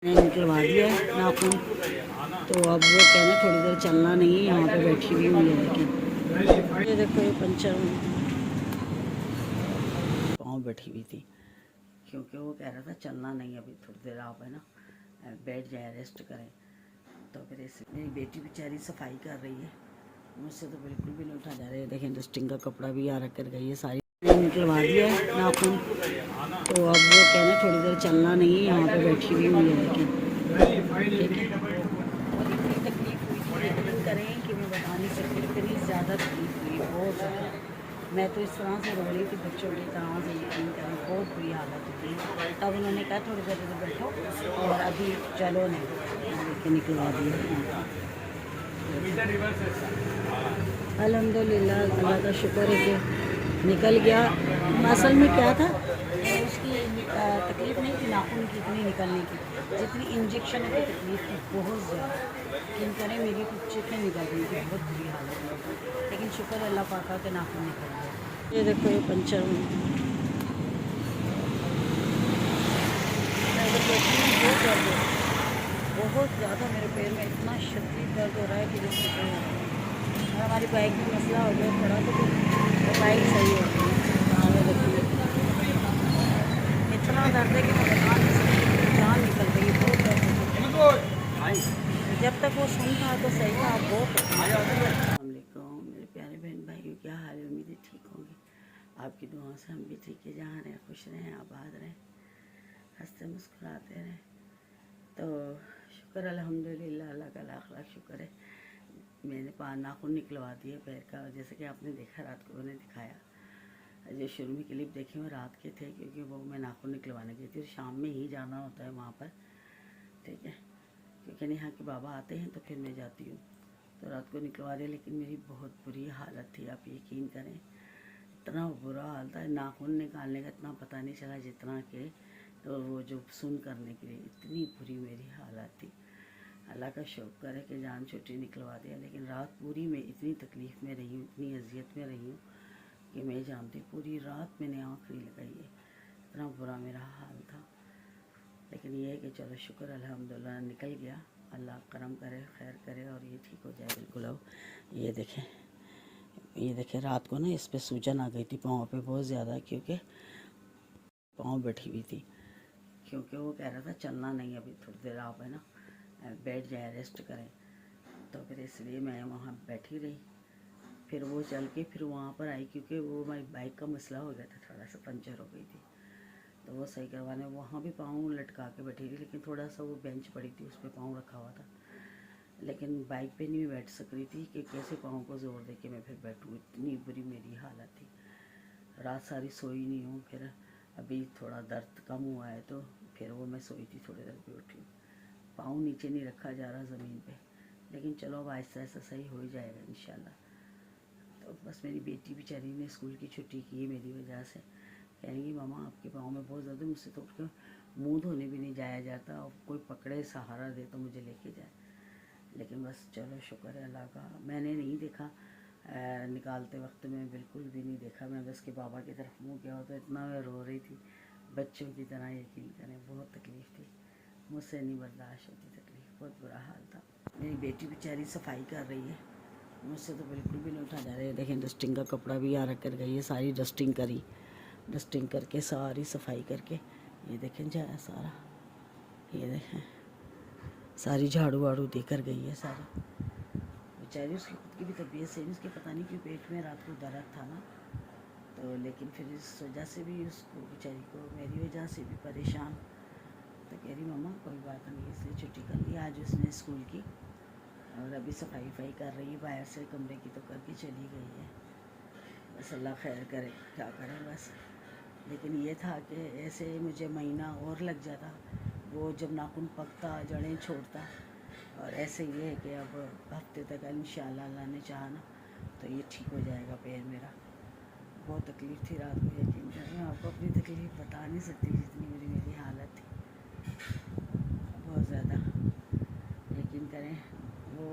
मैंने निकलवा दिया है नाखून। तो अब वो कहना थोड़ी देर चलना नहीं है, यहाँ पे बैठी हुई हुई है। लेकिन ये देखो ये पंचर पाँव बैठी हुई थी, क्योंकि वो कह रहा था चलना नहीं, अभी थोड़ी देर आप है ना बैठ जाए, रेस्ट करें। तो फिर इस मेरी बेटी बेचारी सफाई कर रही है, मुझसे तो बिल्कुल भी नहीं उठा जा रहा है। देखें डस्टिंग का कपड़ा भी यहाँ रख कर गई है सारी। मैंने निकलवा दिया है नाखून। तो अब वो कहना थोड़ी देर चलना नहीं है, यहाँ पे बैठी हुई हुई है। लेकिन ठीक है, और इतनी तकलीफ हुई थी, यकीन करें कि मैं बता नहीं सकती, इतनी ज़्यादा तकलीफ हुई, बहुत ज़्यादा। मैं तो इस तरह से रो रही थी बच्चों की तरह से, यकीन करें बहुत बुरी हालत थी। तब उन्होंने कहा थोड़ी देर इधर बैठो और अभी चलो नहीं, लेके निकलवा दिया। अल्हम्दुलिल्लाह, अल्लाह का शुक्र है कि निकल गया। असल में क्या था, उसकी तकलीफ़ नहीं थी नाखून की इतनी निकलने की, जितनी इंजेक्शन की तकलीफ़ थी बहुत ज़्यादा। यकीन करें मेरी कुछ चीखें निकल रही थी, बहुत बुरी हालत में, लेकिन शुक्र अल्लाह पाक के नाखून निकल गया। ये देखो ये पंचर बहुत दर्द हो, बहुत ज़्यादा मेरे पैर में इतना शदीद दर्द हो रहा है कि जैसे और हमारी बाइक में मसला हो गया थोड़ा, तो बाइक सही हो गई। इतना दर्द है कि मैं बता नहीं सकती, जान निकल गई, बहुत दर्द। जब तक वो सुन था तो सही था, आप बहुत। अस्सलामुअलैकुम मेरे प्यारे बहन भाइयों, क्या हाल है? उम्मीद है ठीक होंगे। आपकी दुआओं से हम भी ठीक है, जहाँ रहें खुश रहें, आबाद रहें, हंसते मुस्कुराते रहें। तो शुक्र अल्हम्दुलिल्लाह, अल्लाह का लाख लाख शुक्र है। मैंने नाखून निकलवा दिए पैर का, जैसे कि आपने देखा रात को मैंने दिखाया। जो शुरू में क्लिप देखे वो रात के थे, क्योंकि वो मैं नाखून निकलवाने गई थी, शाम में ही जाना होता है वहाँ पर, ठीक है, क्योंकि यहाँ के बाबा आते हैं तो फिर मैं जाती हूँ। तो रात को निकलवा दिया, लेकिन मेरी बहुत बुरी हालत थी, आप यकीन करें, इतना बुरा हाल था। नाखून निकालने का इतना पता नहीं चला जितना कि तो वो जो सुन करने के लिए इतनी बुरी मेरी हालत थी। अल्लाह का शुक्र है कि जान छुट्टी निकलवा दिया, लेकिन रात पूरी में इतनी तकलीफ़ में रही हूँ, इतनी अजियत में रही हूँ कि मैं जानती, पूरी रात मैंने आँख नहीं लगाई है, इतना बुरा मेरा हाल था। लेकिन ये है कि चलो शुक्र अल्हम्दुलिल्लाह निकल गया, अल्लाह करम करे, खैर करे और ये ठीक हो जाए बिल्कुल। अब ये देखें रात को ना इस पर सूजन आ गई थी पाँव पे बहुत ज़्यादा, क्योंकि पाँव बैठी हुई थी, क्योंकि वो कह रहा था चलना नहीं, अभी थोड़ी देर आप है ना बैठ जाए, रेस्ट करें। तो फिर इसलिए मैं वहाँ बैठी रही। फिर वो चल के फिर वहाँ पर आई, क्योंकि वो मेरी बाइक का मसला हो गया था, थोड़ा सा पंचर हो गई थी, तो वो सही करवाने वहाँ भी पाँव लटका के बैठी थी। लेकिन थोड़ा सा वो बेंच पड़ी थी, उस पर पाँव रखा हुआ था, लेकिन बाइक पे नहीं बैठ सक रही थी कि कैसे पाँव को ज़ोर दे के मैं फिर बैठूँ, इतनी बुरी मेरी हालत थी। रात सारी सोई नहीं हूँ, फिर अभी थोड़ा दर्द कम हुआ है तो फिर वो मैं सोई थी, थोड़ी देर भी उठी। पाँव नीचे नहीं रखा जा रहा ज़मीन पे, लेकिन चलो अब आहिस्ता आहिस्ता सही हो ही जाएगा इंशाल्लाह। तो बस मेरी बेटी बेचारी ने स्कूल की छुट्टी की मेरी वजह से, कहेंगी मामा आपके पाँव में बहुत ज़्यादा, मुझसे तो उठ कर मुँह धोने भी नहीं जाया जाता, और कोई पकड़े सहारा दे तो मुझे लेके जाए। लेकिन बस चलो शुक्र है अल्लाह का, मैंने नहीं देखा निकालते वक्त में, बिल्कुल भी नहीं देखा। मैं बस के बाबा की तरफ मुँह किया, तो इतना मैं रो रही थी बच्चों की तरह, यकीन करें बहुत तकलीफ़ थी, मुझसे नहीं बर्दाश्त होती तकलीफ़, बहुत बुरा हाल था। मेरी बेटी बेचारी सफाई कर रही है, मुझसे तो बिल्कुल भी नहीं उठा जा रहा है। देखें डस्टिंग का कपड़ा भी यहाँ रख कर गई है, सारी डस्टिंग करी, डस्टिंग करके सारी सफाई करके, ये देखें जाए सारा, ये देखें सारी झाड़ू वाड़ू देकर गई है सारी। बेचारी उसकी खुद की भी तबीयत सही नहीं, उसके पता नहीं क्यों पेट में रात को दर्द था ना, तो लेकिन फिर इस वजह से भी उसको बेचारी को, मेरी वजह से भी परेशान। तो कह रही मम्मा कोई बात नहीं, इसलिए छुट्टी कर ली आज उसने स्कूल की, और अभी सफाई वफाई कर रही है बाहर से कमरे की, तो करके चली गई है। बस अल्लाह खैर करे, क्या करें बस। लेकिन ये था कि ऐसे मुझे महीना और लग जाता, वो जब नाखून पकता जड़ें छोड़ता, और ऐसे ये है कि अब हफ्ते तक इंशाल्लाह अल्लाह ने चाहा ना तो ये ठीक हो जाएगा पैर मेरा। बहुत तकलीफ़ थी रात को, यकीन करें, मैं आपको अपनी तकलीफ़ बता नहीं सकती जितनी मेरी हालत थी, बहुत ज़्यादा। यकीन करें वो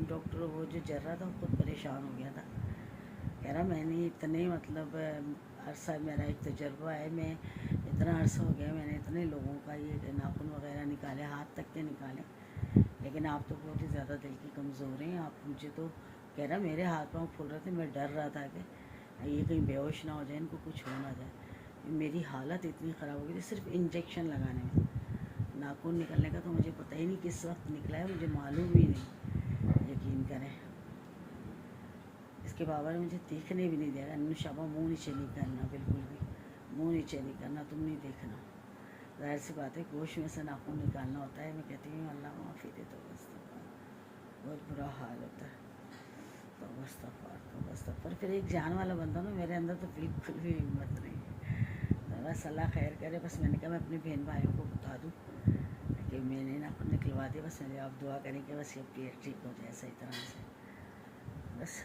डॉक्टर, वो जो जर्रा था, वो खुद परेशान हो गया था, कह रहा मैंने इतने मतलब अरसा मेरा एक तजर्बा है, मैं इतना अरसा हो गया, मैंने इतने लोगों का ये नाखून वगैरह निकाले, हाथ तक के निकाले, लेकिन आप तो बहुत ही ज़्यादा दिल की कमज़ोर हैं। आप मुझे तो कह रहा मेरे हाथ पाँव फूल रहे थे, मैं डर रहा था कि ये कहीं बेहोश ना हो जाए, इनको कुछ हो ना जाए। मेरी हालत इतनी ख़राब हो गई थी सिर्फ इंजेक्शन लगाने में। नाखून निकलने का तो मुझे पता ही नहीं किस वक्त निकला है, मुझे मालूम ही नहीं, यकीन करें। इसके बाबा ने मुझे देखने भी नहीं दिया, नुशाबा मुँह नीचे नहीं करना, बिल्कुल भी मुँह नीचे नहीं करना, तुम नहीं देखना। ज़ाहिर सी बात है, गोश में से नाखून निकालना होता है। मैं कहती हूँ अल्लाह माफ़ी दे, तो बहुत बुरा हाल होता है। तो पर फिर एक जान वाला बंदा ना, मेरे अंदर तो बिल्कुल भी हिम्मत नहीं है। तो बस अल्लाह खैर करे। बस मैंने कहा मैं अपने बहन भाइयों को बता दूँ कि मैंने नाखून निकलवा दिया, बस मेरे आप दुआ करें कि बस ये पेट ठीक हो जाए सही तरह से। बस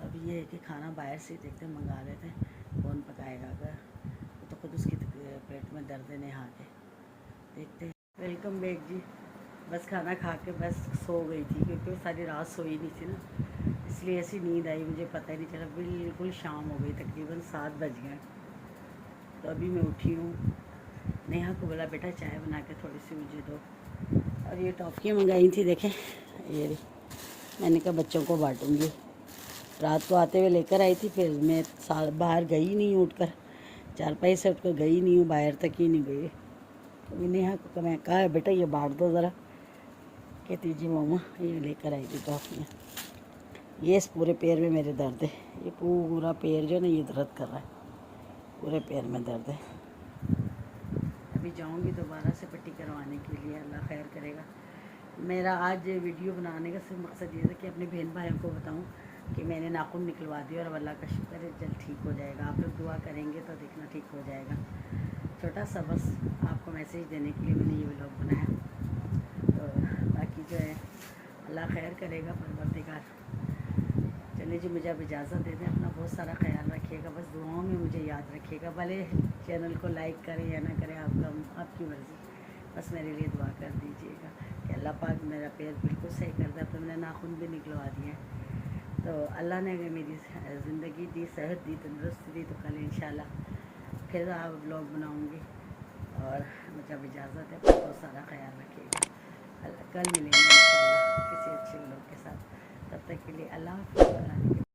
अब ये है कि खाना बाहर से देखते मंगा लेते हैं, कौन पकाएगा। अगर तो खुद उसकी पेट में दर्द है, नहा के देखते हैं। वेलकम बैक जी। बस खाना खा के बस सो गई थी, क्योंकि सारी रात सोई नहीं थी ना, इसलिए ऐसी नींद आई मुझे पता ही नहीं चला। बिल्कुल शाम हो गई, तकरीबन 7 बज गए। तो अभी मैं उठी हूँ। नेहा को बोला बेटा चाय बना के थोड़ी सी मुझे दो। और ये टॉफ़ियाँ मंगाई थी, देखें ये मैंने कहा बच्चों को बांटूँगी। रात को आते हुए लेकर आई थी, फिर मैं बाहर गई नहीं हूँ, उठकर चारपाई से उठकर गई नहीं हूँ, बाहर तक ही नहीं गई। तो नेहा को मैं कहा बेटा ये बांट दो ज़रा, कहती जी मामा। ये लेकर आई थी टॉफ़ियाँ। ये इस पूरे पैर में मेरे दर्द है, ये पूरा पैर जो ना ये दर्द कर रहा है, पूरे पैर में दर्द है। अभी जाऊंगी दोबारा से पट्टी करवाने के लिए, अल्लाह खैर करेगा। मेरा आज वीडियो बनाने का सिर्फ मकसद ये था कि अपने बहन भाइयों को बताऊं कि मैंने नाखून निकलवा दिया और अल्लाह का शुक्र है जल्द ठीक हो जाएगा। आप लोग दुआ करेंगे तो देखना ठीक हो जाएगा। छोटा सा बस आपको मैसेज देने के लिए मैंने ये व्लॉग बनाया। तो बाकी जो है अल्लाह खैर करेगा, परवरदिगार। चलिए जी, मुझे अब इजाज़त दे दें। अपना बहुत सारा ख्याल रखिएगा, बस दुआओं में मुझे याद रखिएगा। भले चैनल को लाइक करें या ना करें, आपकी मर्ज़ी, बस मेरे लिए दुआ कर दीजिएगा कि अल्लाह पाक मेरा पैर बिल्कुल सही कर दे। तो मैंने नाखून भी निकलवा दिए हैं। तो अल्लाह ने अगर मेरी ज़िंदगी दी, सेहत दी, तंदुरुस्ती दी, तो कल इंशाल्लाह फिर आप ब्लॉग बनाऊँगी। और मुझे अब इजाज़त है, बहुत सारा ख्याल रखिएगा। कल मिलेंगे इंशाल्लाह किसी अच्छे ब्लॉग के साथ। तब तक के लिए अल्लाह हाफ़िज़।